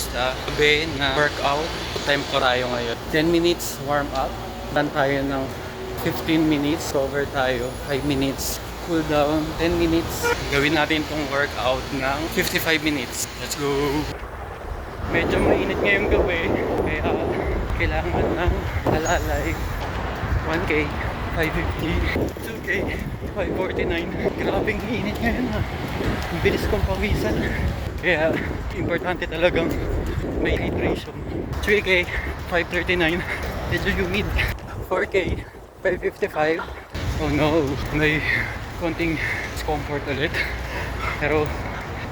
sa gabi na workout. Time ko tayo ngayon. 10 minutes warm up. Dan tayo ng 15 minutes. Cover tayo. 5 minutes. Cool down. 10 minutes. Gawin natin tong workout ng 55 minutes. Let's go! Medyo mainit ngayong gabi. Kaya kailangan ng alalay. 1K, 550, 2K, 549. Grabing init ngayon ha. Ang bilis kong pawisan. Kaya importante talagang may hydration. 3K, 539. Medyo humid. 4K, 555. Oh no, may konting discomfort ulit. Pero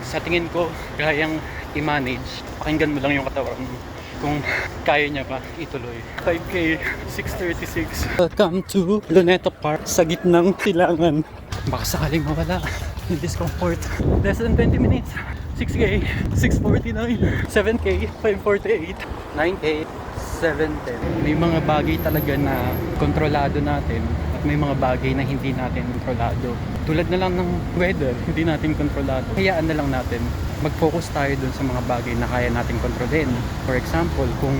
sa tingin ko, kayang i-manage. Pakinggan mo lang yung katawan mo. Kung kaya niya pa ituloy. 5K, 636. Welcome to Luneta Park sa gitnang silangan. Baka sakaling mawala yung discomfort. Less than 20 minutes. 6K, 649. 7K, 548. 9K, 710. May mga bagay talaga na kontrolado natin at may mga bagay na hindi natin kontrolado. Tulad na lang ng weather, hindi natin kontrolado. Hayaan na lang natin. Mag-focus tayo dun sa mga bagay na kaya natin kontrolin. For example, kung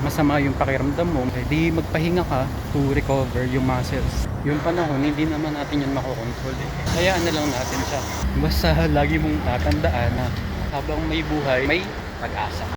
masama yung pakiramdam mo, di magpahinga ka to recover yung muscles. Yung panahon, hindi naman natin yun makokontrol. Hayaan na lang natin siya. Basta lagi mong tatandaan na habang may buhay, may pag-asa.